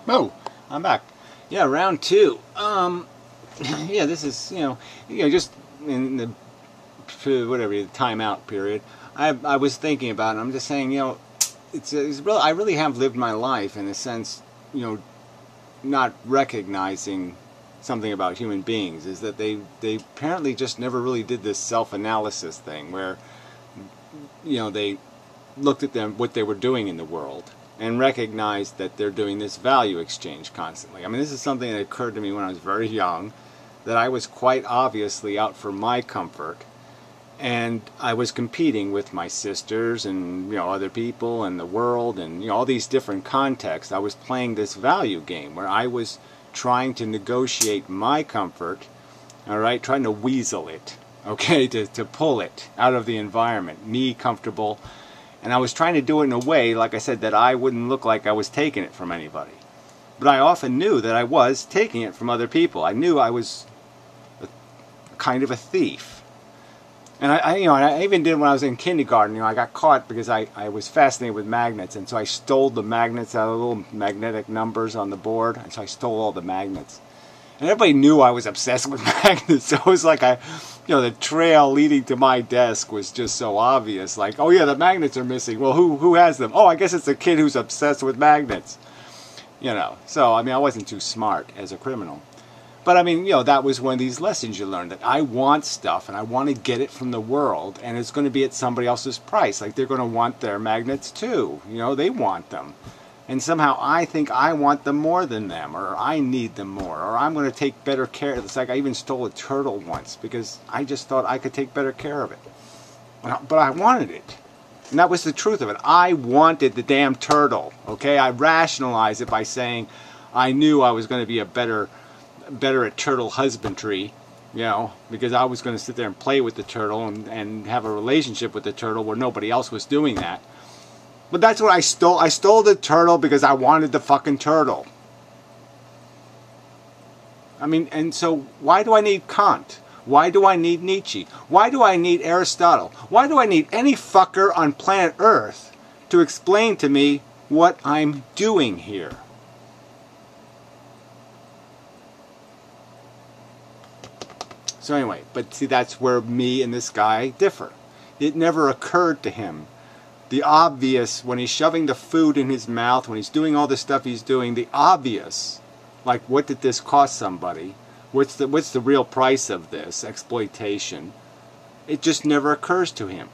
Oh, I'm back. Yeah, round two. Yeah, this is just in the whatever the timeout period. I was thinking about it. And I'm just saying, it's real. I really have lived my life in a sense, not recognizing something about human beings is that they apparently just never really did this self-analysis thing where they looked at what they were doing in the world and recognized that they're doing this value exchange constantly. I mean, this is something that occurred to me when I was very young, that I was quite obviously out for my comfort, and I was competing with my sisters and other people and the world and all these different contexts. I was playing this value game where I was trying to negotiate my comfort, all right, trying to weasel it, okay, to pull it out of the environment, me comfortable. And I was trying to do it in a way, like I said, that I wouldn't look like I was taking it from anybody. But I often knew that I was taking it from other people. I knew I was kind of a thief. And I even did when I was in kindergarten. I got caught because I was fascinated with magnets, and so I stole the magnets out of the little magnetic numbers on the board, and so I stole all the magnets. And everybody knew I was obsessed with magnets, so it was like the trail leading to my desk was just so obvious. Like, oh yeah, the magnets are missing. Well, who has them? Oh, I guess it's the kid who's obsessed with magnets. So I mean, I wasn't too smart as a criminal. But I mean, that was one of these lessons you learned, that I want stuff and I want to get it from the world, and it's going to be at somebody else's price. Like, they're going to want their magnets too. They want them. And somehow I think I want them more than them, or I need them more, or I'm going to take better care. It's like I even stole a turtle once because I just thought I could take better care of it. But I wanted it. And that was the truth of it. I wanted the damn turtle. Okay? I rationalized it by saying I knew I was going to be better at turtle husbandry, because I was going to sit there and play with the turtle and have a relationship with the turtle where nobody else was doing that. But that's what I stole. I stole the turtle because I wanted the fucking turtle. I mean, and so why do I need Kant? Why do I need Nietzsche? Why do I need Aristotle? Why do I need any fucker on planet Earth to explain to me what I'm doing here? So anyway, but see, that's where me and this guy differ. It never occurred to him. The obvious, when he's shoving the food in his mouth, when he's doing all the stuff he's doing, the obvious, like, what did this cost somebody? What's the real price of this exploitation? It just never occurs to him.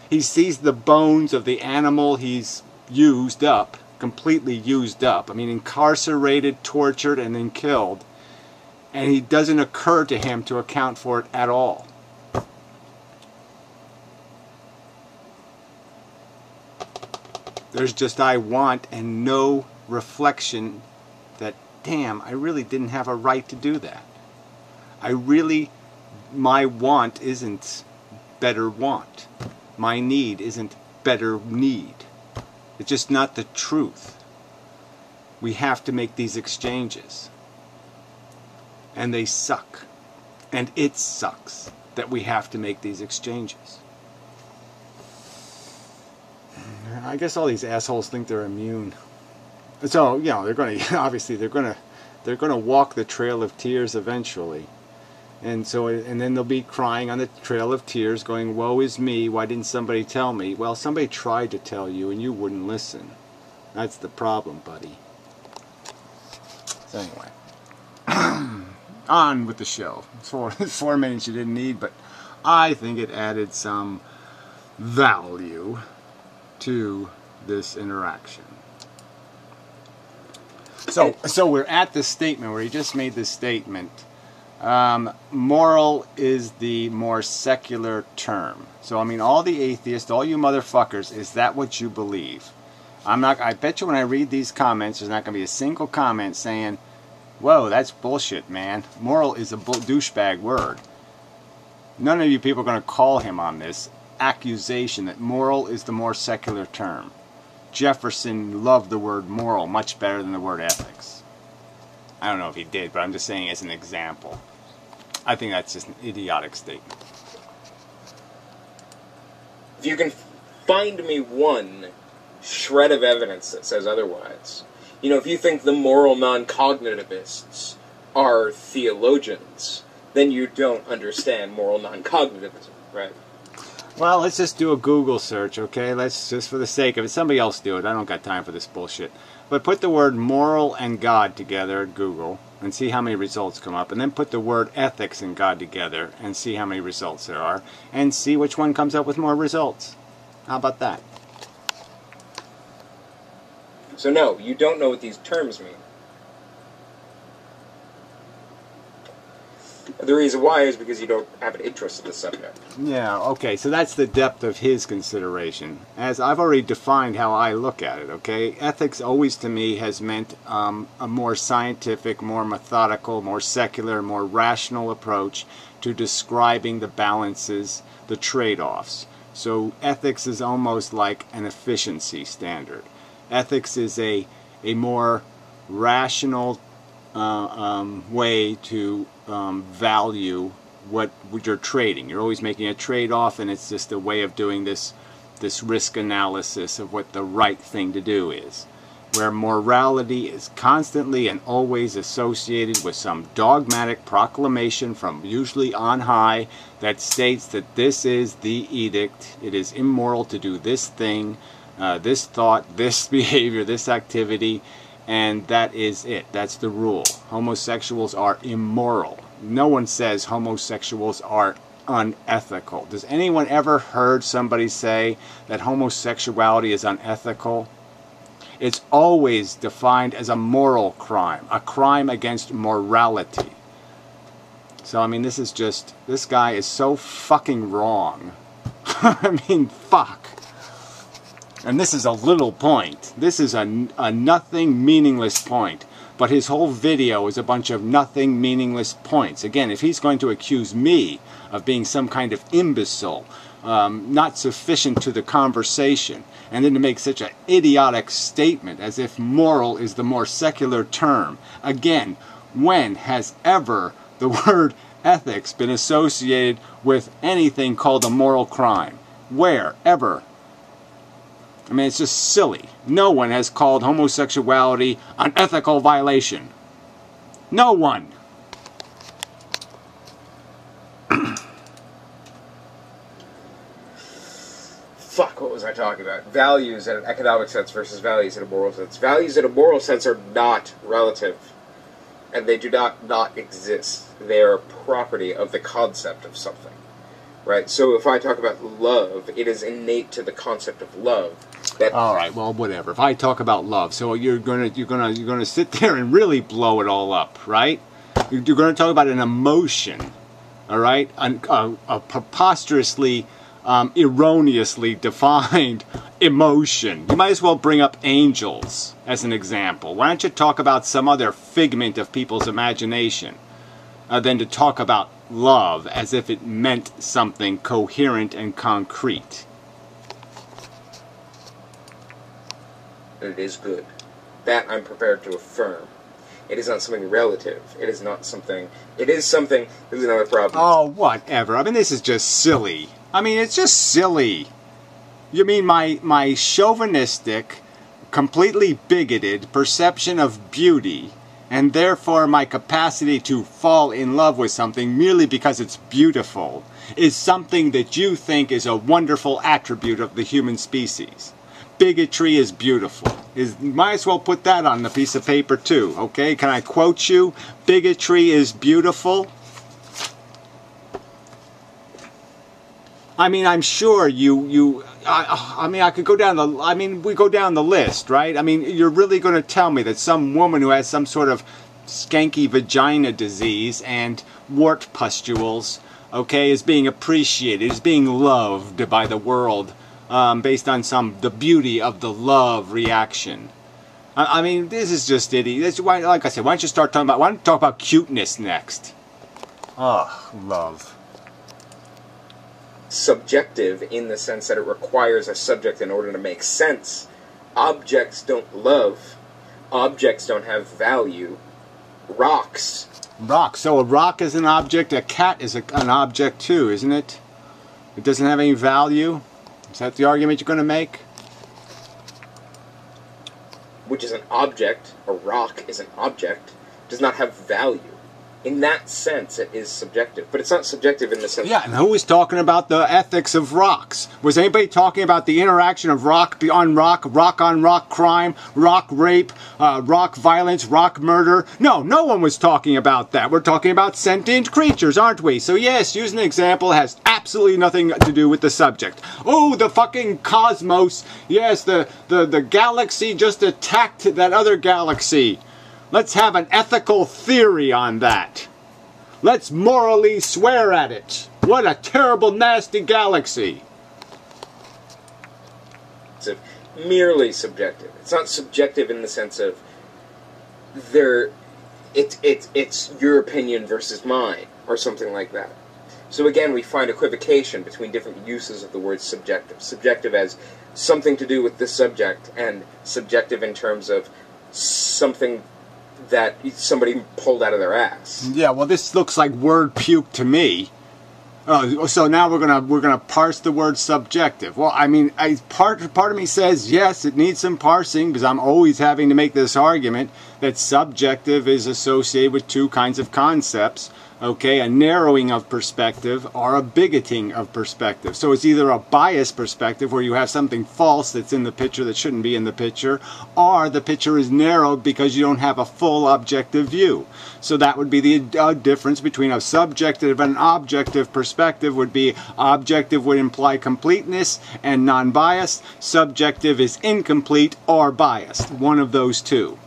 He sees the bones of the animal he's used up, completely used up. I mean, incarcerated, tortured, and then killed. And it doesn't occur to him to account for it at all. There's just I want and no reflection that, damn, I really didn't have a right to do that. My want isn't better want. My need isn't better need. It's just not the truth. We have to make these exchanges. And they suck. And it sucks that we have to make these exchanges. I guess all these assholes think they're immune. So, they're going to, obviously, they're going to walk the trail of tears eventually. And then they'll be crying on the trail of tears going, woe is me, why didn't somebody tell me? Well, somebody tried to tell you and you wouldn't listen. That's the problem, buddy. So anyway. On with the show. 4 minutes you didn't need, but I think it added some value to this interaction. So we're at this statement where he just made this statement. Moral is the more secular term. So I mean, all the atheists, all you motherfuckers, is that what you believe? I bet you when I read these comments, there's not going to be a single comment saying, whoa, that's bullshit, man. Moral is a douchebag word. None of you people are going to call him on this accusation that moral is the more secular term. Jefferson loved the word moral much better than the word ethics. I don't know if he did, but I'm just saying as an example. I think that's just an idiotic statement. If you can find me one shred of evidence that says otherwise, You know, if you think the moral non-cognitivists are theologians, then you don't understand moral non-cognitivism, right? Well, let's just do a Google search, okay? Let's just, for the sake of it, somebody else do it. I don't got time for this bullshit. But put the word moral and God together at Google and see how many results come up. And then put the word ethics and God together and see how many results there are. And see which one comes up with more results. How about that? So no, you don't know what these terms mean. The reason why is because you don't have an interest in the subject. Yeah, okay, so that's the depth of his consideration. As I've already defined how I look at it, okay? Ethics always to me has meant a more scientific, more methodical, more secular, more rational approach to describing the balances, the trade-offs. So ethics is almost like an efficiency standard. Ethics is a more rational way to value what you're trading. You're always making a trade-off, and it's just a way of doing this risk analysis of what the right thing to do is. Where morality is constantly and always associated with some dogmatic proclamation from usually on high that states that this is the edict, it is immoral to do this thing, this thought, this behavior, this activity, and that is it. That's the rule. Homosexuals are immoral. No one says homosexuals are unethical. Does anyone ever heard somebody say that homosexuality is unethical? It's always defined as a moral crime, a crime against morality. So, I mean, this guy is so fucking wrong. I mean, fuck. And this is a little point. This is a nothing, meaningless point. But his whole video is a bunch of nothing, meaningless points. Again, if he's going to accuse me of being some kind of imbecile, not sufficient to the conversation, and then to make such an idiotic statement as if moral is the more secular term. Again, when has ever the word ethics been associated with anything called a moral crime? Where? Ever? I mean, it's just silly. No one has called homosexuality an ethical violation. No one. Fuck, what was I talking about? Values in an economic sense versus values in a moral sense. Values in a moral sense are not relative. And they do not exist. They are a property of the concept of something. Right? So if I talk about love, it is innate to the concept of love. All right, well, whatever. If I talk about love, so you're gonna sit there and really blow it all up, right? You're gonna talk about an emotion, all right? A preposterously, erroneously defined emotion. You might as well bring up angels as an example. Why don't you talk about some other figment of people's imagination than to talk about love as if it meant something coherent and concrete? It is good. That I'm prepared to affirm. It is not something relative. It is not something... It is something... This is another problem. Oh, whatever. I mean, this is just silly. I mean, it's just silly. You mean my chauvinistic, completely bigoted perception of beauty, and therefore my capacity to fall in love with something merely because it's beautiful, is something that you think is a wonderful attribute of the human species? Bigotry is beautiful. Might as well put that on the piece of paper too, okay? Can I quote you? Bigotry is beautiful. I mean, I'm sure I mean, I could go down we go down the list, right? I mean, you're really going to tell me that some woman who has some sort of skanky vagina disease and wart pustules, okay, is being appreciated, is being loved by the world, based on the beauty of the love reaction. I mean, this is just idiot. That's why, like I said, why don't you talk about cuteness next? Oh, love. Subjective in the sense that it requires a subject in order to make sense. Objects don't love. Objects don't have value. Rocks. Rock. So a rock is an object. A cat is an object too, isn't it? It doesn't have any value. Is that the argument you're going to make? which is an object, a rock is an object, does not have value. In that sense, it is subjective. But it's not subjective in the sense... Yeah, and who was talking about the ethics of rocks? Was anybody talking about the interaction of rock on rock crime, rock rape, rock violence, rock murder? No, no one was talking about that. We're talking about sentient creatures, aren't we? So yes, using an example has absolutely nothing to do with the subject. Oh, the fucking cosmos. Yes, the galaxy just attacked that other galaxy. Let's have an ethical theory on that. Let's morally swear at it. What a terrible, nasty galaxy. It's merely subjective. It's not subjective in the sense of it's your opinion versus mine, or something like that. So again, we find equivocation between different uses of the word subjective. Subjective as something to do with this subject, and subjective in terms of something that somebody pulled out of their ass. Yeah, well, this looks like word puke to me. So now we're gonna parse the word subjective. Well, I mean, part of me says yes, it needs some parsing, because I'm always having to make this argument that subjective is associated with two kinds of concepts. Okay, a narrowing of perspective or a bigoting of perspective. So it's either a biased perspective where you have something false that's in the picture that shouldn't be in the picture, or the picture is narrowed because you don't have a full objective view. So that would be the difference between a subjective and an objective perspective. Would be objective would imply completeness and non-biased. Subjective is incomplete or biased. One of those two.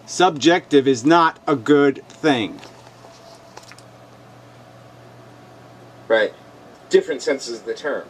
Subjective is not a good thing. Right. Different senses of the term.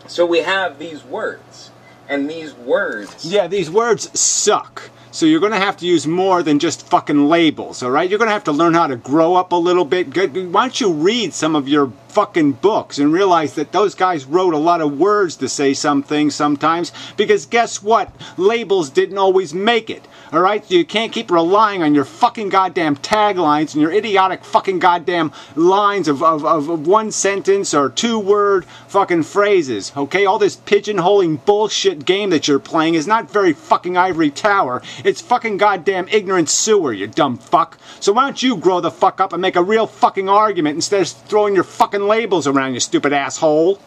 So we have these words. And these words... Yeah, these words suck. So you're going to have to use more than just fucking labels, alright? You're going to have to learn how to grow up a little bit. Why don't you read some of your fucking books and realize that those guys wrote a lot of words to say some things sometimes, because guess what? Labels didn't always make it. Alright, so you can't keep relying on your fucking goddamn taglines and your idiotic fucking goddamn lines of one sentence or two-word fucking phrases, okay? All this pigeonholing bullshit game that you're playing is not very fucking ivory tower. It's fucking goddamn ignorant sewer, you dumb fuck. So why don't you grow the fuck up and make a real fucking argument instead of throwing your fucking labels around, you stupid asshole?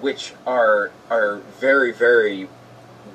Which are very, very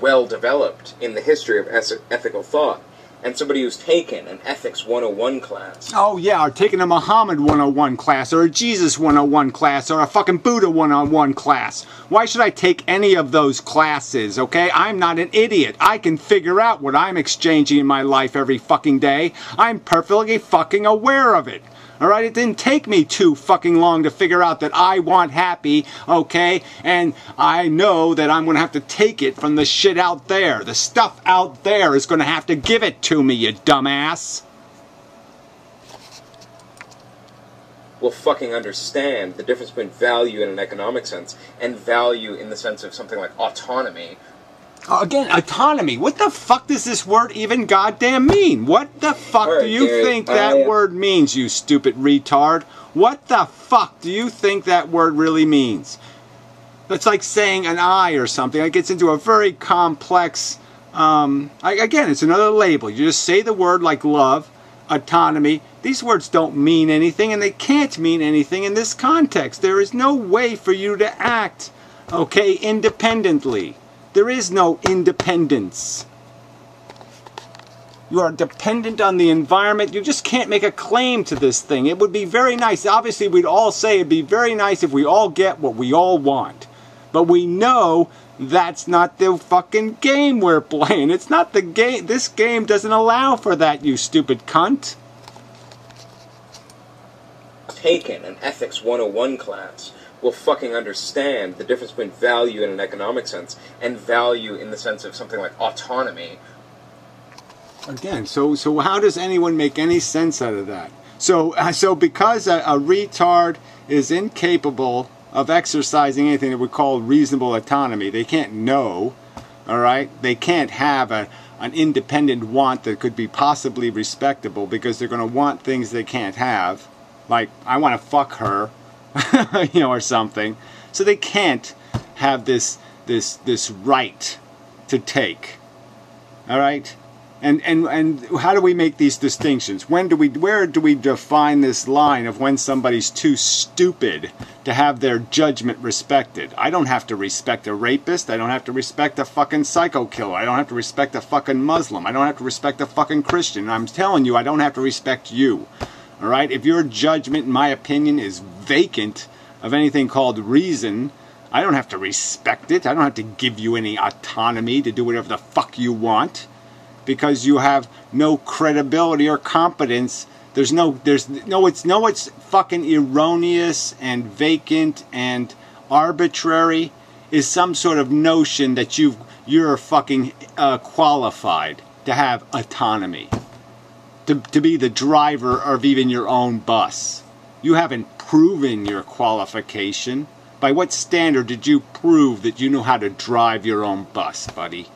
well developed in the history of ethical thought. And somebody who's taken an Ethics 101 class. Oh yeah, or taking a Muhammad 101 class, or a Jesus 101 class, or a fucking Buddha 101 class. Why should I take any of those classes, okay? I'm not an idiot. I can figure out what I'm exchanging in my life every fucking day. I'm perfectly fucking aware of it. Alright, it didn't take me too fucking long to figure out that I want happy, okay? And I know that I'm going to have to take it from the shit out there. The stuff out there is going to have to give it to me, you dumbass. Will fucking understand the difference between value in an economic sense and value in the sense of something like autonomy. Again, autonomy. What the fuck does this word even goddamn mean? What the fuck do you think that word means, you stupid retard? What the fuck do you think that word really means? That's like saying an I or something. It gets into a very complex... again, it's another label. You just say the word like love, autonomy. These words don't mean anything, and they can't mean anything in this context. There is no way for you to act, okay, independently. There is no independence. You are dependent on the environment. You just can't make a claim to this thing. It would be very nice. Obviously, we'd all say it'd be very nice if we all get what we all want. But we know that's not the fucking game we're playing. It's not the game. This game doesn't allow for that, you stupid cunt. Taken an Ethics 101 class will fucking understand the difference between value in an economic sense and value in the sense of something like autonomy. Again, so how does anyone make any sense out of that? So because a retard is incapable of exercising anything that we call reasonable autonomy, they can't know, all right? They can't have an independent want that could be possibly respectable, because they're going to want things they can't have. Like, I want to fuck her. You know, or something. So they can't have this right to take. All right? And how do we make these distinctions? Where do we define this line of when somebody's too stupid to have their judgment respected? I don't have to respect a rapist. I don't have to respect a fucking psycho killer. I don't have to respect a fucking Muslim. I don't have to respect a fucking Christian. I'm telling you, I don't have to respect you. All right? If your judgment, in my opinion, is vacant of anything called reason, I don't have to respect it. I don't have to give you any autonomy to do whatever the fuck you want, because you have no credibility or competence. It's fucking erroneous and vacant and arbitrary is some sort of notion that you're fucking qualified to have autonomy, to be the driver of even your own bus. You haven't proven your qualification. By what standard did you prove that you know how to drive your own bus, buddy?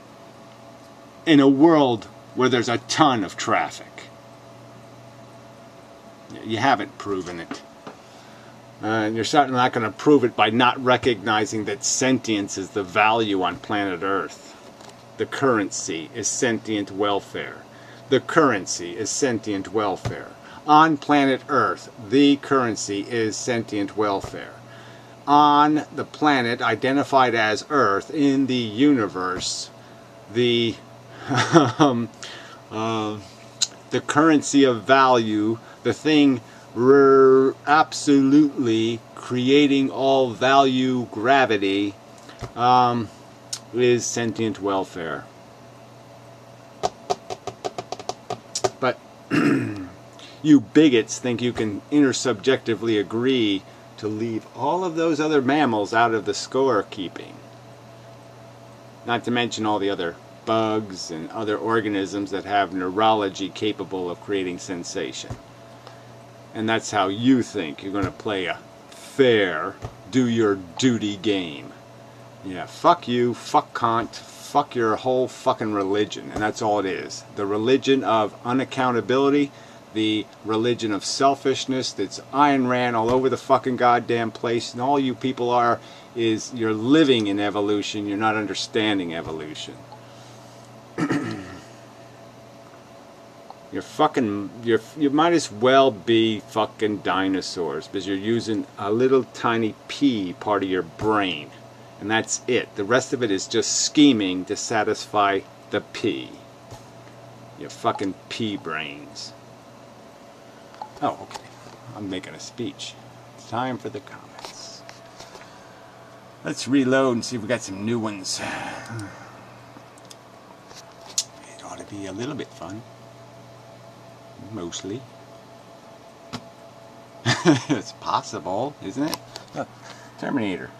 In a world where there's a ton of traffic. You haven't proven it. And you're certainly not going to prove it by not recognizing that sentience is the value on planet Earth. The currency is sentient welfare. The currency is sentient welfare. On planet Earth, the currency is sentient welfare. On the planet identified as Earth in the universe, the currency of value, the thing absolutely creating all value gravity, is sentient welfare. But you bigots think you can intersubjectively agree to leave all of those other mammals out of the scorekeeping. Not to mention all the other bugs and other organisms that have neurology capable of creating sensation. And that's how you think you're going to play a fair, do your duty game. Yeah, fuck you, fuck Kant, fuck your whole fucking religion. And that's all it is. The religion of unaccountability, the religion of selfishness that's Ayn Rand all over the fucking goddamn place. And all you people are is you're living in evolution, you're not understanding evolution. You might as well be fucking dinosaurs, because you're using a little tiny pea part of your brain, and that's it. The rest of it is just scheming to satisfy the pea. Your fucking pea brains. Oh, okay. I'm making a speech. It's time for the comments. Let's reload and see if we got some new ones. It ought to be a little bit fun. Mostly. It's possible, isn't it? Look, Terminator.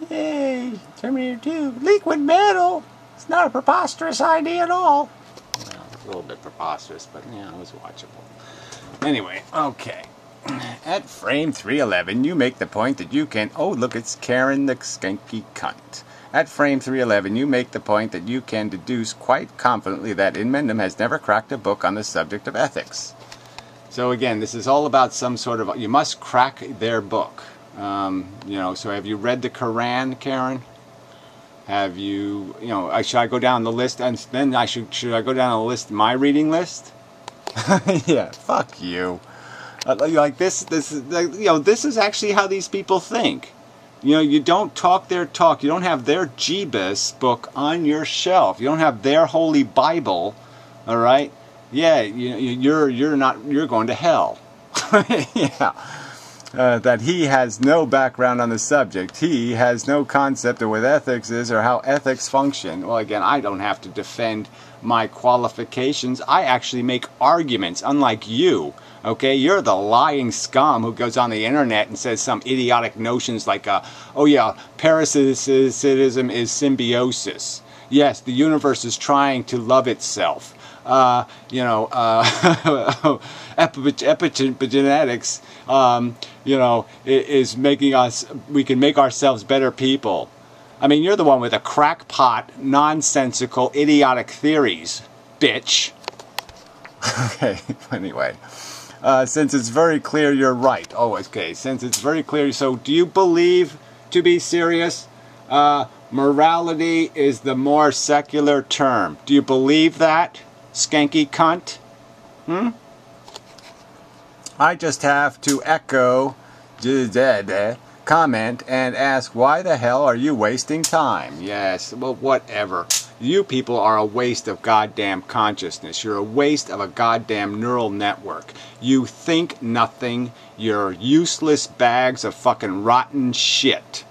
Yay! Terminator 2. Liquid metal! It's not a preposterous idea at all. Well, it's a little bit preposterous, but yeah, it was watchable. Anyway, okay. At frame 311, you make the point that you can... Oh, look, it's Karen the skanky cunt. At frame 311, you make the point that you can deduce quite confidently that inmendham has never cracked a book on the subject of ethics. So again, this is all about some sort of... You must crack their book. So have you read the Quran, Karen? Have you... should I go down the list, and then should I go down the list, my reading list? Yeah, fuck you. This is actually how these people think. You don't talk their talk. You don't have their Jeebus book on your shelf. You don't have their holy Bible. All right? Yeah, you're going to hell. Yeah. That he has no background on the subject. He has no concept of what ethics is or how ethics function. Well, again, I don't have to defend my qualifications. I actually make arguments, unlike you. Okay, you're the lying scum who goes on the internet and says some idiotic notions like, oh yeah, parasitism is symbiosis. Yes, the universe is trying to love itself. Epigenetics, is making us, we can make ourselves better people. I mean, you're the one with the crackpot, nonsensical, idiotic theories, bitch. Okay, anyway. Since it's very clear you're right. Oh, okay. Since it's very clear. So do you believe to be serious, morality is the more secular term. Do you believe that, skanky cunt? I just have to echo comment and ask, why the hell are you wasting time? Yes, well, whatever. You people are a waste of goddamn consciousness. You're a waste of a goddamn neural network. You think nothing. You're useless bags of fucking rotten shit.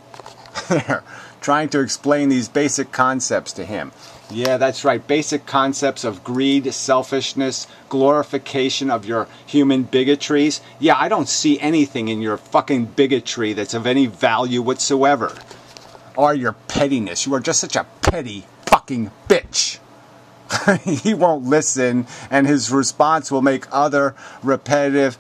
They're trying to explain these basic concepts to him. Yeah, that's right. Basic concepts of greed, selfishness, glorification of your human bigotries. Yeah, I don't see anything in your fucking bigotry that's of any value whatsoever. Or your pettiness. You are just such a petty fucking bitch. He won't listen, and his response will make other repetitive,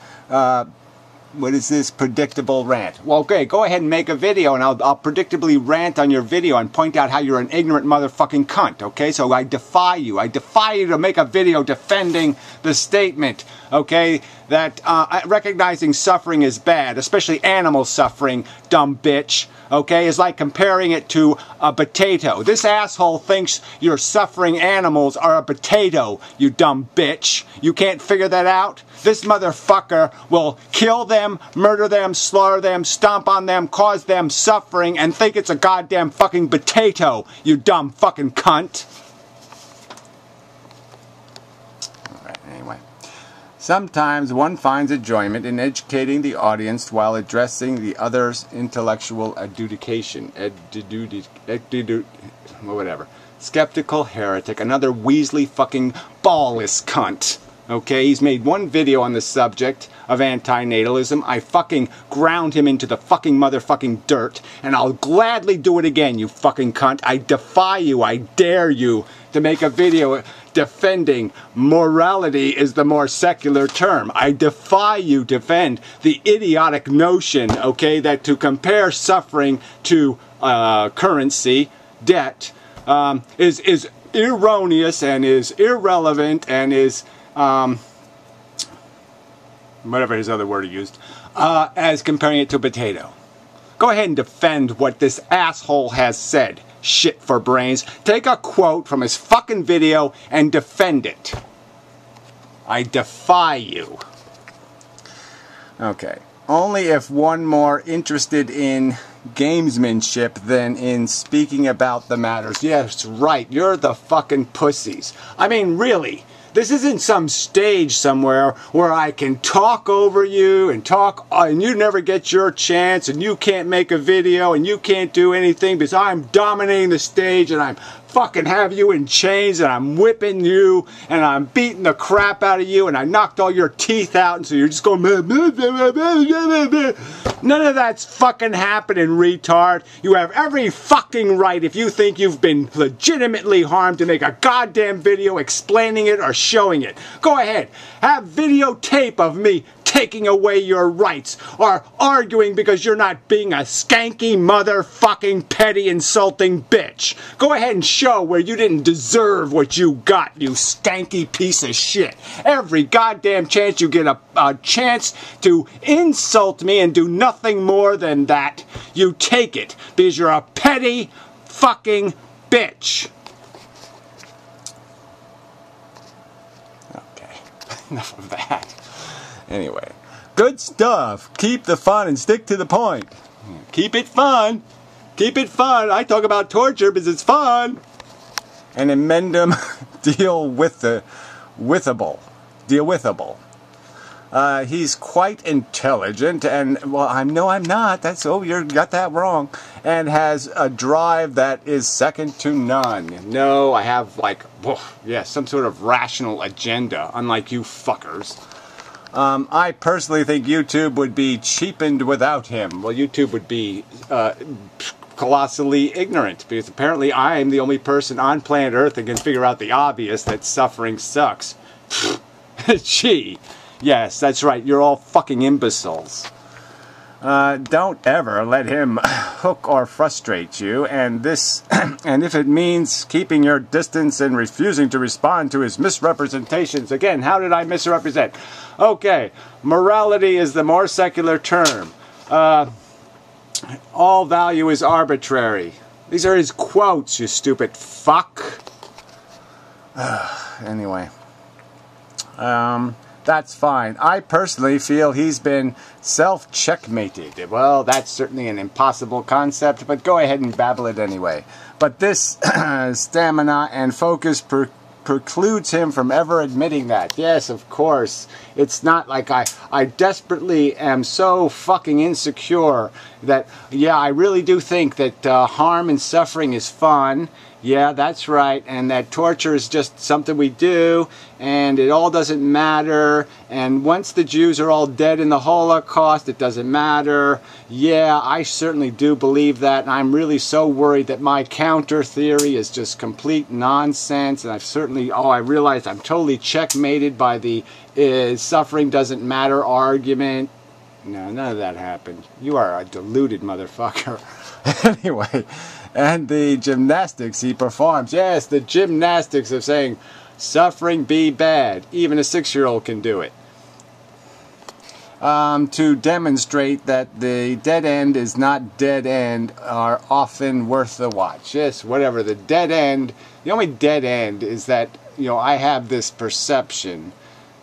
predictable rant. Well, okay, go ahead and make a video, and I'll predictably rant on your video and point out how you're an ignorant motherfucking cunt, okay? So I defy you. I defy you to make a video defending the statement, okay, that recognizing suffering is bad, especially animal suffering, dumb bitch, okay, is like comparing it to a potato. This asshole thinks your suffering animals are a potato, you dumb bitch. You can't figure that out? This motherfucker will kill them, murder them, slaughter them, stomp on them, cause them suffering, and think it's a goddamn fucking potato, you dumb fucking cunt. Alright, anyway. Sometimes one finds enjoyment in educating the audience while addressing the other's intellectual adjudication. Whatever. Skeptical heretic, another Weasley fucking ballless cunt. Okay, he's made one video on the subject of antinatalism. I fucking ground him into the fucking motherfucking dirt, and I'll gladly do it again, you fucking cunt. I defy you, I dare you to make a video defending morality is the more secular term. I defy you to defend the idiotic notion, okay, that to compare suffering to currency, debt, is erroneous and is irrelevant and is whatever his other word he used, as comparing it to a potato. Go ahead and defend what this asshole has said. Shit for brains. Take a quote from his fucking video and defend it. I defy you. Okay. Only if one more interested in gamesmanship than in speaking about the matters. Yes, right. You're the fucking pussies. I mean, really. This isn't some stage somewhere where I can talk over you and talk, and you never get your chance, and you can't make a video, and you can't do anything because I'm dominating the stage, and I'm fucking have you in chains, and I'm whipping you, and I'm beating the crap out of you, and I knocked all your teeth out, and so you're just going, none of that's fucking happening, retard. You have every fucking right, if you think you've been legitimately harmed, to make a goddamn video explaining it or showing it. Go ahead. Have videotape of me taking away your rights or arguing because you're not being a skanky motherfucking petty insulting bitch. Go ahead and show where you didn't deserve what you got, you skanky piece of shit. Every goddamn chance you get a chance to insult me and do nothing more than that, you take it because you're a petty fucking bitch. Okay, enough of that. Anyway, good stuff. Keep the fun and stick to the point. Keep it fun. Keep it fun. I talk about torture because it's fun. And inmendham, deal withable. He's quite intelligent and, well, I'm not. That's, oh, you got that wrong. And has a drive that is second to none. No, I have, like, some sort of rational agenda, unlike you fuckers. I personally think YouTube would be cheapened without him. Well, YouTube would be colossally ignorant, because apparently I am the only person on planet Earth that can figure out the obvious, that suffering sucks. Gee. Yes, that's right. You're all fucking imbeciles. Don't ever let him hook or frustrate you, and if it means keeping your distance and refusing to respond to his misrepresentations. Again, how did I misrepresent? Okay, morality is the more secular term. All value is arbitrary. These are his quotes, you stupid fuck. Anyway. That's fine. I personally feel he's been self-checkmated. Well, that's certainly an impossible concept, but go ahead and babble it anyway. But this stamina and focus precludes him from ever admitting that. Yes, of course. It's not like I desperately am so fucking insecure that, yeah, I really do think that harm and suffering is fun. Yeah, that's right, and that torture is just something we do, and it all doesn't matter, and once the Jews are all dead in the Holocaust, it doesn't matter. Yeah, I certainly do believe that, and I'm really so worried that my counter theory is just complete nonsense, and I've certainly, I realized I'm totally checkmated by the suffering doesn't matter argument. No, none of that happened. You are a deluded motherfucker. Anyway, and the gymnastics he performs. Yes, the gymnastics of saying, suffering be bad. Even a 6-year-old can do it. To demonstrate that the dead end is not dead end are often worth the watch. Yes, whatever. The dead end, the only dead end is that, I have this perception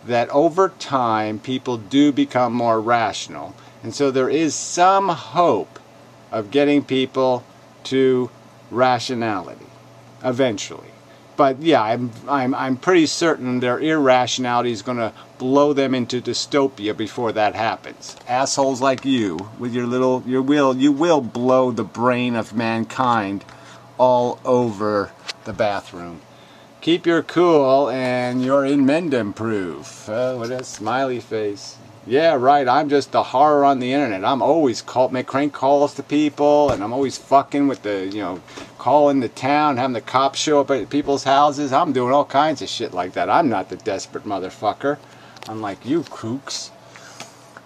that over time people do become more rational. And so there is some hope of getting people to rationality eventually. But yeah, I'm pretty certain their irrationality is going to blow them into dystopia before that happens. Assholes like you with you will blow the brain of mankind all over the bathroom. Keep your cool and you're inmendham proof. What a smiley face. Yeah, right, I'm just the horror on the internet. I'm always make crank calls to people, and I'm always fucking with the, calling the town, having the cops show up at people's houses. I'm doing all kinds of shit like that. I'm not the desperate motherfucker, unlike you kooks.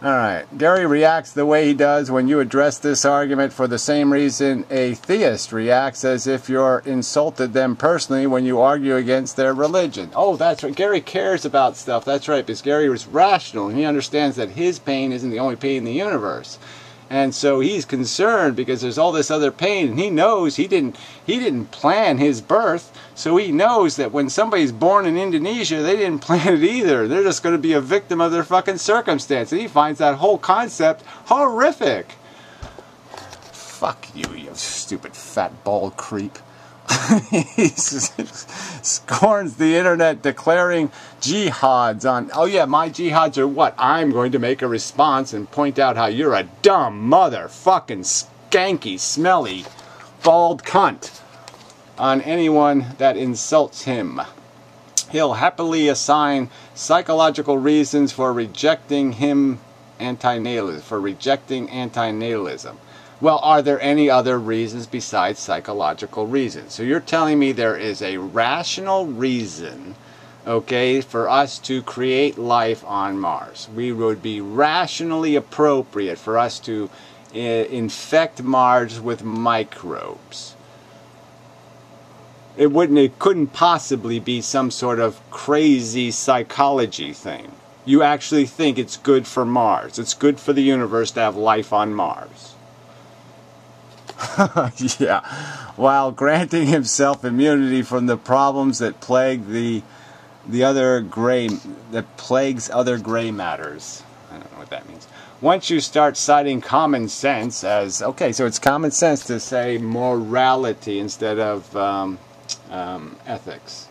Alright, Gary reacts the way he does when you address this argument for the same reason a theist reacts, as if you're insulted them personally when you argue against their religion. Oh, that's right. Gary cares about stuff. That's right, because Gary was rational, and he understands that his pain isn't the only pain in the universe. And so he's concerned because there's all this other pain, and he knows he didn't plan his birth, so he knows that when somebody's born in Indonesia, they didn't plan it either. They're just going to be a victim of their fucking circumstance, and he finds that whole concept horrific. Fuck you, you stupid fat bald creep. He scorns the internet, declaring jihads on, oh yeah, my jihads are what? I'm going to make a response and point out how you're a dumb motherfucking skanky, smelly, bald cunt on anyone that insults him. He'll happily assign psychological reasons for rejecting anti-natalism. Well, are there any other reasons besides psychological reasons? So you're telling me there is a rational reason, okay, for us to create life on Mars. We would be rationally appropriate for us to infect Mars with microbes. It couldn't possibly be some sort of crazy psychology thing. You actually think it's good for Mars. It's good for the universe to have life on Mars. Yeah, while granting himself immunity from the problems that plagues other gray matters. I don't know what that means. Once you start citing common sense as, okay, so it's common sense to say morality instead of ethics.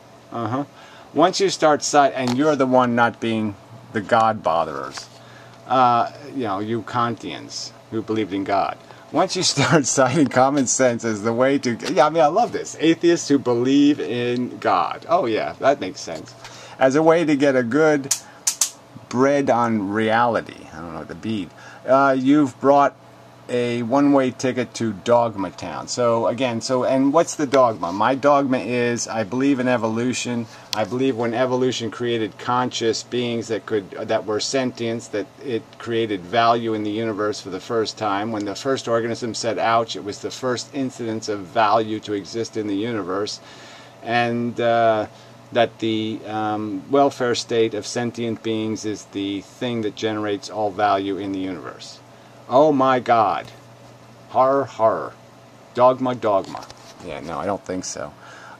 Once you start citing, and you're the one not being the God botherers, you Kantians who believed in God. Once you start citing common sense as the way to... Yeah, I mean, I love this. Atheists who believe in God. Oh, yeah, that makes sense. As a way to get a good bread on reality. I don't know, the bead. You've brought a one-way ticket to Dogma Town. So, again, and what's the dogma? My dogma is, I believe in evolution. I believe when evolution created conscious beings that were sentient, that it created value in the universe for the first time. When the first organism said, ouch, it was the first incidence of value to exist in the universe. And that the welfare state of sentient beings is the thing that generates all value in the universe. Oh my God. Horror, horror. Dogma, dogma. Yeah, no, I don't think so.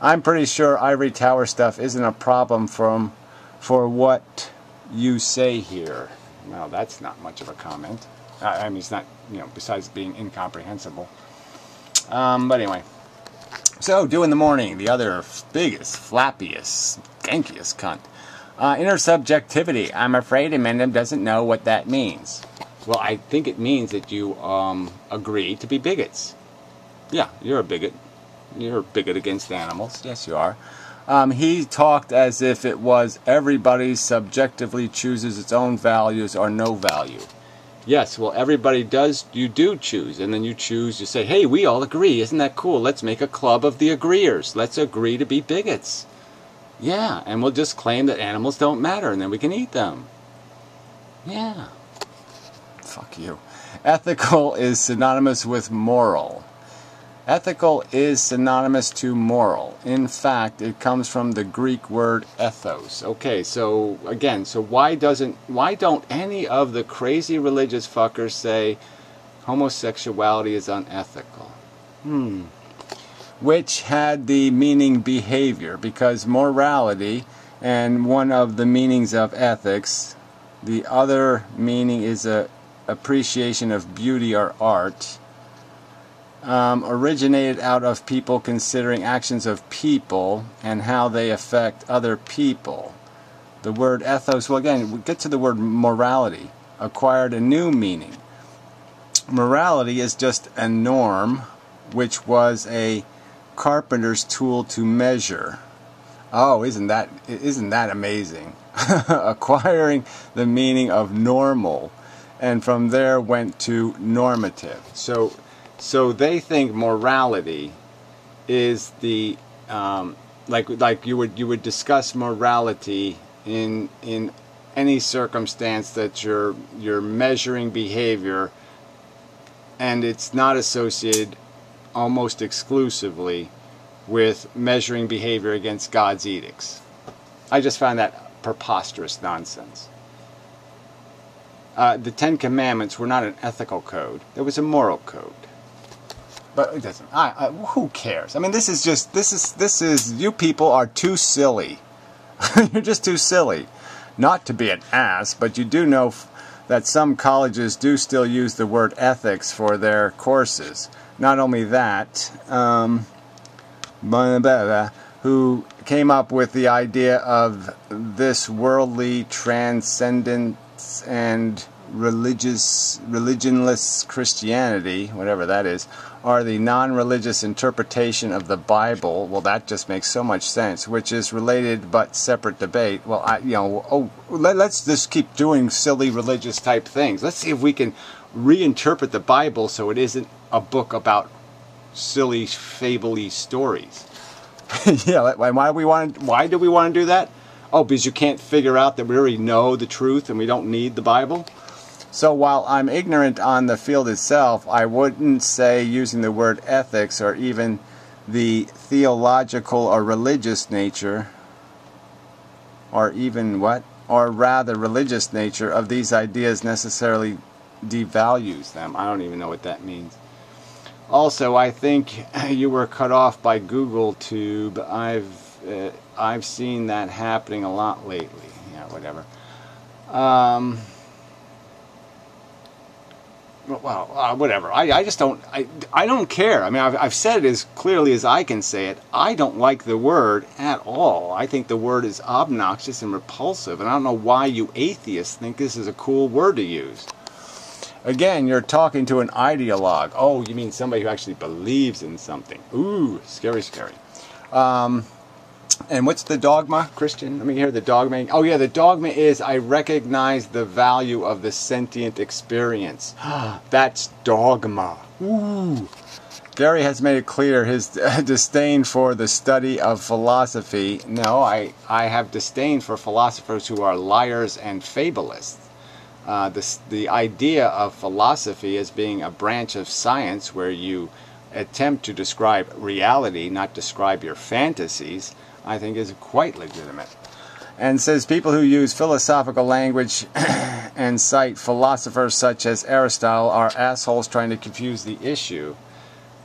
I'm pretty sure ivory tower stuff isn't a problem for what you say here. Well, that's not much of a comment. I mean, it's not, you know, besides being incomprehensible. But anyway. So, due in the morning, the other biggest, flappiest, skankiest cunt. Intersubjectivity. I'm afraid inmendham doesn't know what that means. Well, I think it means that you agree to be bigots. Yeah, you're a bigot. You're a bigot against animals. Yes, you are. He talked as if it was everybody subjectively chooses its own values or no value. Yes, well, everybody does. You do choose, and then you choose. You say, "Hey, we all agree. Isn't that cool? Let's make a club of the agreeers. Let's agree to be bigots." Yeah, and we'll just claim that animals don't matter, and then we can eat them. Yeah. Fuck you. Ethical is synonymous with moral. Ethical is synonymous to moral. In fact, it comes from the Greek word ethos. Okay, so again, so why don't any of the crazy religious fuckers say homosexuality is unethical? Which had the meaning behavior, because morality and one of the meanings of ethics, the other meaning is a appreciation of beauty or art. Originated out of people considering actions of people and how they affect other people. The word ethos, well again, we get to the word morality, acquired a new meaning. Morality is just a norm, which was a carpenter's tool to measure. Oh, isn't that amazing? Acquiring the meaning of normal, and from there went to normative. So they think morality is the like you would discuss morality in any circumstance that you're measuring behavior, and it's not associated almost exclusively with measuring behavior against God's edicts. I just found that preposterous nonsense. The Ten Commandments were not an ethical code; it was a moral code. But it doesn't. Who cares? I mean, this is. You people are too silly. You're just too silly. Not to be an ass, but you do know that some colleges do still use the word ethics for their courses. Not only that, who came up with the idea of this worldly transcendence and religionless Christianity, whatever that is, or the non-religious interpretation of the Bible. Well, that just makes so much sense, which is related but separate debate. Well, let's just keep doing silly religious type things. Let's see if we can reinterpret the Bible so it isn't a book about silly, fable-y stories. Yeah, why do we want to do that? Oh, because you can't figure out that we already know the truth and we don't need the Bible? So while I'm ignorant on the field itself, I wouldn't say using the word ethics or even the theological or religious nature, or even what? Or rather religious nature of these ideas necessarily devalues them. I don't even know what that means. Also, I think you were cut off by Google Tube. I've seen that happening a lot lately. Yeah, whatever. Well, whatever. I just don't. I don't care. I mean, I've said it as clearly as I can say it. I don't like the word at all. I think the word is obnoxious and repulsive, and I don't know why you atheists think this is a cool word to use. Again, you're talking to an ideologue. Oh, you mean somebody who actually believes in something. Ooh, scary, scary. And what's the dogma, Christian? Let me hear the dogma. Oh yeah, the dogma is I recognize the value of the sentient experience. That's dogma. Ooh. Gary has made it clear his disdain for the study of philosophy. No, I have disdain for philosophers who are liars and fabulists. The idea of philosophy as being a branch of science where you attempt to describe reality, not describe your fantasies, I think is quite legitimate. And says people who use philosophical language and cite philosophers such as Aristotle are assholes trying to confuse the issue.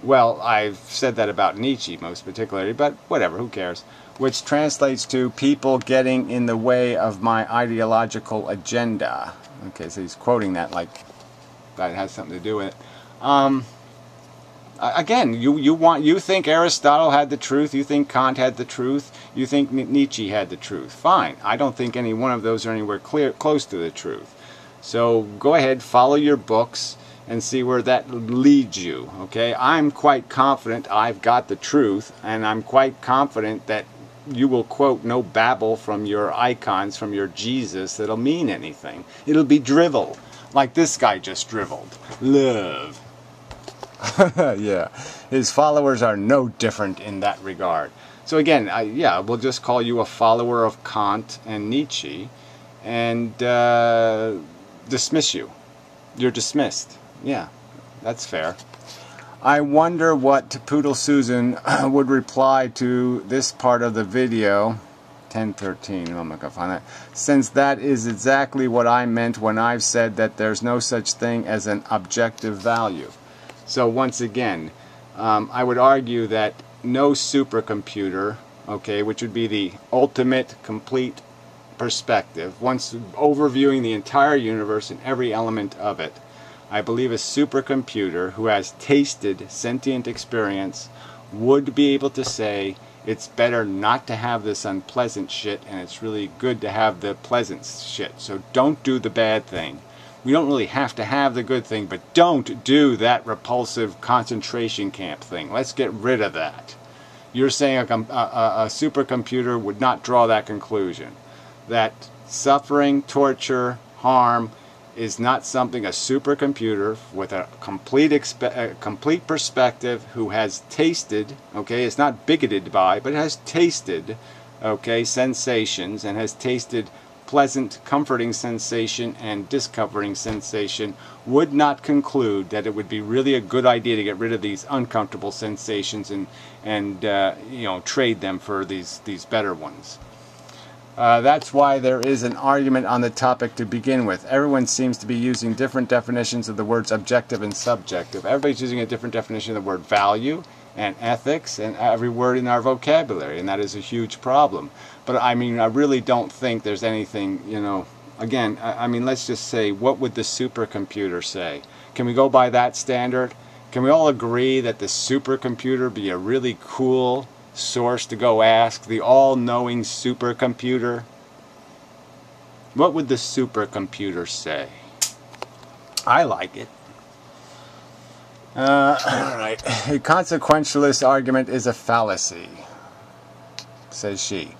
Well, I've said that about Nietzsche most particularly, but whatever, who cares? Which translates to people getting in the way of my ideological agenda. Okay, so he's quoting that like that has something to do with it. Again, you think Aristotle had the truth, you think Kant had the truth, you think Nietzsche had the truth. Fine. I don't think any one of those are anywhere close to the truth. So go ahead, follow your books and see where that leads you. Okay? I'm quite confident I've got the truth, and I'm quite confident that you will quote no babble from your icons, from your Jesus that'll mean anything. It'll be drivel, like this guy just dribbled. Love. Yeah, his followers are no different in that regard. So again, yeah, we'll just call you a follower of Kant and Nietzsche and dismiss you. You're dismissed. Yeah, that's fair. I wonder what Poodle Susan would reply to this part of the video. 10:13, I'm not going to find that. Since that is exactly what I meant when I've said that there's no such thing as an objective value. So once again, I would argue that no supercomputer, okay, which would be the ultimate complete perspective, once overviewing the entire universe and every element of it, I believe a supercomputer who has tasted sentient experience would be able to say it's better not to have this unpleasant shit and it's really good to have the pleasant shit. So don't do the bad thing. We don't really have to have the good thing, but don't do that repulsive concentration camp thing. Let's get rid of that. You're saying a supercomputer would not draw that conclusion. That suffering, torture, harm is not something a supercomputer with a complete perspective who has tasted, okay, it's not bigoted by, but has tasted, okay, sensations and has tasted pleasant, comforting sensation and discomforting sensation, would not conclude that it would be really a good idea to get rid of these uncomfortable sensations and you know, trade them for these better ones. That's why there is an argument on the topic to begin with. Everyone seems to be using different definitions of the words objective and subjective. Everybody's using a different definition of the word value and ethics and every word in our vocabulary, and that is a huge problem. But I mean, I really don't think there's anything, you know, again, I mean, let's just say, what would the supercomputer say? Can we go by that standard? Can we all agree that the supercomputer be a really cool source to go ask, the all-knowing supercomputer? What would the supercomputer say? I like it. Alright. A consequentialist argument is a fallacy, says she,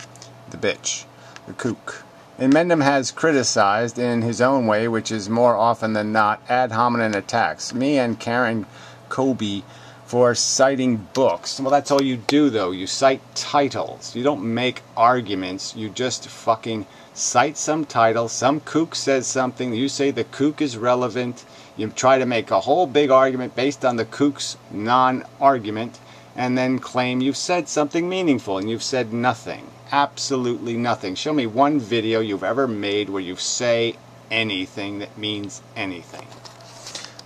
the bitch, the kook. Inmendham has criticized in his own way, which is more often than not, ad hominem attacks me and Karen Kobe for citing books. Well, that's all you do, though. You cite titles. You don't make arguments. You just fucking cite some title. Some kook says something. You say the kook is relevant. You try to make a whole big argument based on the kook's non-argument and then claim you've said something meaningful, and you've said nothing. Absolutely nothing. Show me one video you've ever made where you say anything that means anything.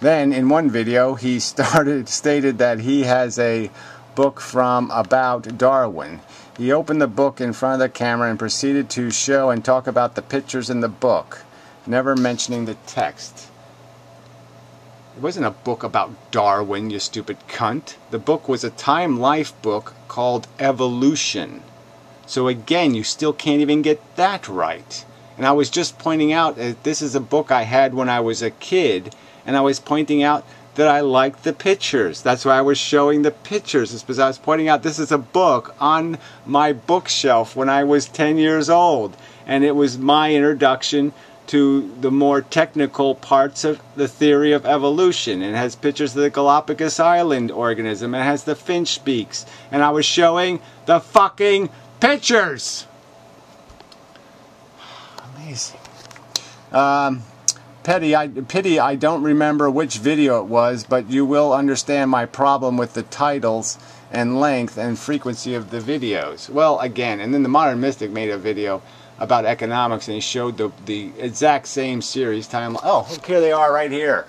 Then, in one video, he stated that he has a book from about Darwin. He opened the book in front of the camera and proceeded to show and talk about the pictures in the book, never mentioning the text. It wasn't a book about Darwin, you stupid cunt. The book was a Time Life book called Evolution. So again, you still can't even get that right. And I was just pointing out that this is a book I had when I was a kid, and I was pointing out that I liked the pictures. That's why I was showing the pictures. It's because I was pointing out this is a book on my bookshelf when I was 10 years old. And it was my introduction to the more technical parts of the theory of evolution. It has pictures of the Galapagos Island organism. It has the finch beaks. And I was showing the fucking pictures. Amazing. Pity I don't remember which video it was, but you will understand my problem with the titles and length and frequency of the videos. Well, again, and then the Modern Mystic made a video about economics, and he showed the exact same series timeline. Oh, look, here they are right here.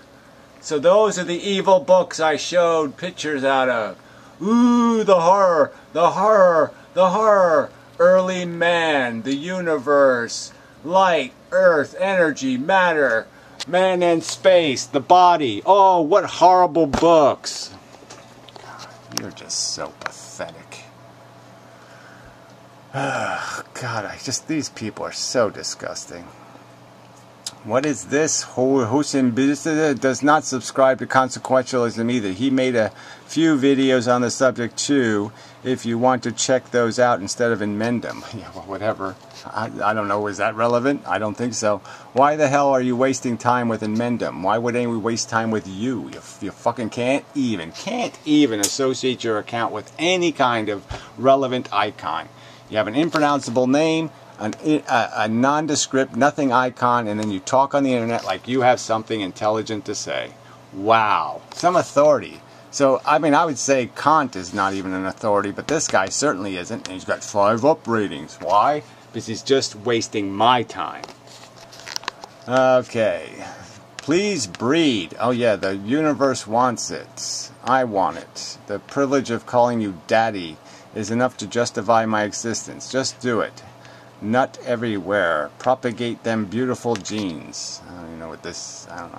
So those are the evil books I showed pictures out of. Ooh, the horror, the horror, the horror. Early man, the universe, light, earth, energy, matter, man and space, the body. Oh, what horrible books. God, you're just so pathetic. God, these people are so disgusting. What is this? Hussein does not subscribe to consequentialism either. He made a few videos on the subject too, if you want to check those out instead of inmendham. Yeah, well, whatever. I don't know, is that relevant? I don't think so. Why the hell are you wasting time with inmendham? Why would anyone waste time with you? You fucking can't even associate your account with any kind of relevant icon. You have an impronounceable name, a nondescript, nothing icon, and then you talk on the internet like you have something intelligent to say. Wow. Some authority. So, I mean, I would say Kant is not even an authority, but this guy certainly isn't, and he's got 5 up ratings. Why? Because he's just wasting my time. Okay. Please breed. Oh yeah, the universe wants it. I want it. The privilege of calling you daddy is enough to justify my existence. Just do it. Nut everywhere. Propagate them beautiful genes. I don't even know what this... I don't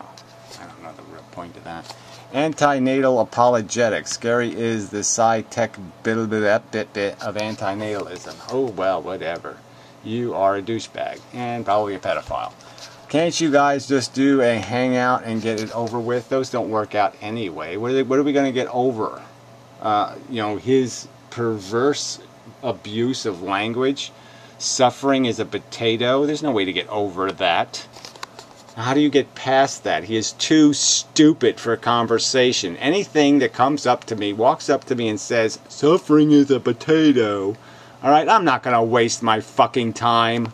know the real point of that. Antinatal apologetics. Gary is the sci-tech bit of antinatalism. Oh, well, whatever. You are a douchebag. And probably a pedophile. Can't you guys just do a hangout and get it over with? Those don't work out anyway. What are we going to get over? You know, his perverse abuse of language. Suffering is a potato. There's no way to get over that. How do you get past that? He is too stupid for a conversation. Anything that comes up to me, walks up to me and says, suffering is a potato. Alright, I'm not going to waste my fucking time.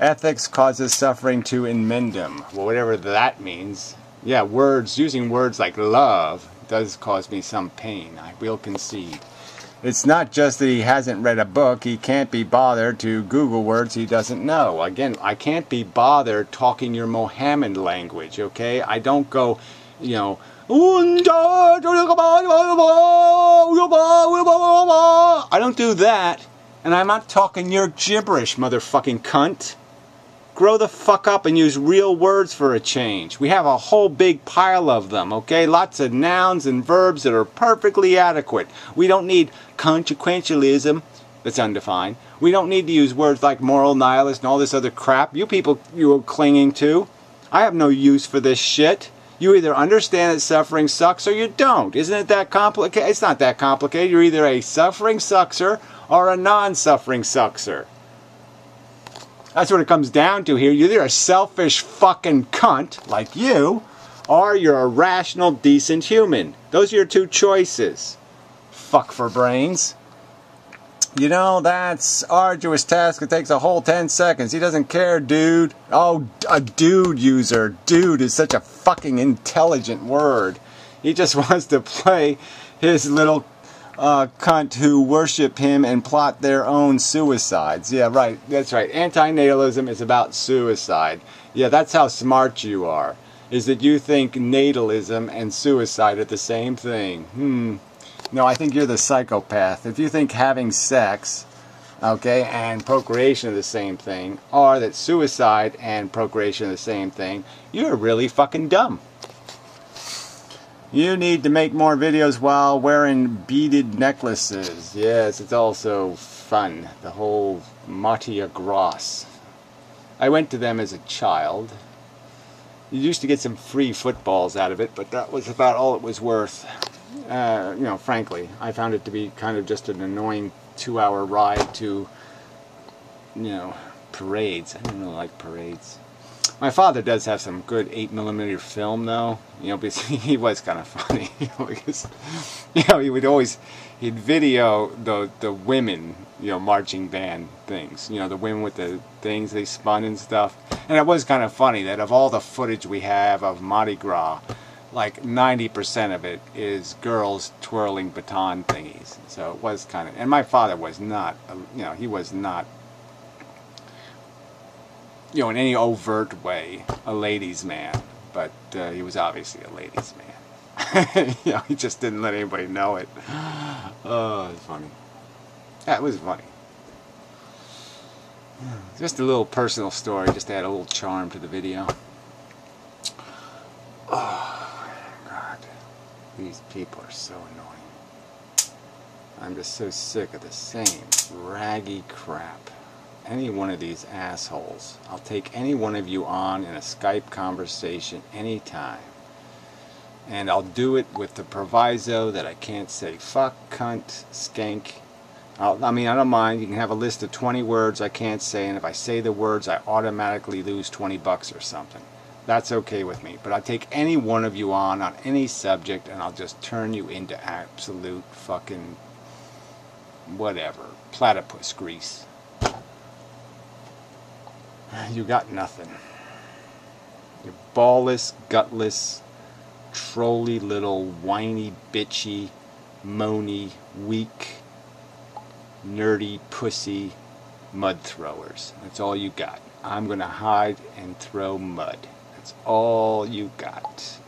Ethics causes suffering to inmendham. Well, whatever that means. Yeah, using words like love does cause me some pain. I will concede. It's not just that he hasn't read a book. He can't be bothered to Google words he doesn't know. Again, I can't be bothered talking your Mohammed language, okay? I don't go, you know, I don't do that. And I'm not talking your gibberish, motherfucking cunt. Grow the fuck up and use real words for a change. We have a whole big pile of them, okay? Lots of nouns and verbs that are perfectly adequate. We don't need consequentialism that's undefined. We don't need to use words like moral nihilist and all this other crap you people you are clinging to. I have no use for this shit. You either understand that suffering sucks or you don't. Isn't it that complicated? It's not that complicated. You're either a suffering suckser or a non-suffering suckser. That's what it comes down to here. You're either a selfish fucking cunt, like you, or you're a rational, decent human. Those are your two choices. Fuck for brains. You know, that's arduous task. It takes a whole 10 seconds. He doesn't care, dude. Oh, a dude user. Dude is such a fucking intelligent word. He just wants to play his little cunt who worship him and plot their own suicides. Yeah, right. That's right. Antinatalism is about suicide. Yeah, that's how smart you are. Is that you think natalism and suicide are the same thing. No, I think you're the psychopath. If you think having sex, okay, and procreation are the same thing, or that suicide and procreation are the same thing, you're really fucking dumb. You need to make more videos while wearing beaded necklaces. Yes, it's also fun. The whole Mardi Gras. I went to them as a child. You used to get some free footballs out of it, but that was about all it was worth. You know, frankly, I found it to be kind of just an annoying 2-hour ride to, you know, parades. I don't really like parades. My father does have some good 8mm film, though. You know, because he was kind of funny. Because, you know, he'd video the women, you know, marching band things. You know, the women with the things they spun and stuff. And it was kind of funny that of all the footage we have of Mardi Gras, like 90% of it is girls twirling baton thingies. So it was kind of, and my father was not, you know, he was not you know, in any overt way, a ladies' man. But he was obviously a ladies' man. You know, he just didn't let anybody know it. Oh, it's funny. That was funny. Just a little personal story, just to add a little charm to the video. Oh, God. These people are so annoying. I'm just so sick of the same raggy crap. Any one of these assholes. I'll take any one of you on in a Skype conversation anytime. And I'll do it with the proviso that I can't say fuck, cunt, skank. I mean, I don't mind. You can have a list of 20 words I can't say, and if I say the words, I automatically lose $20 or something. That's okay with me. But I'll take any one of you on any subject, and I'll just turn you into absolute fucking whatever, platypus grease. You got nothing. You're ballless, gutless, trolly little whiny, bitchy, moany, weak, nerdy, pussy mud throwers. That's all you got. I'm gonna hide and throw mud. That's all you got.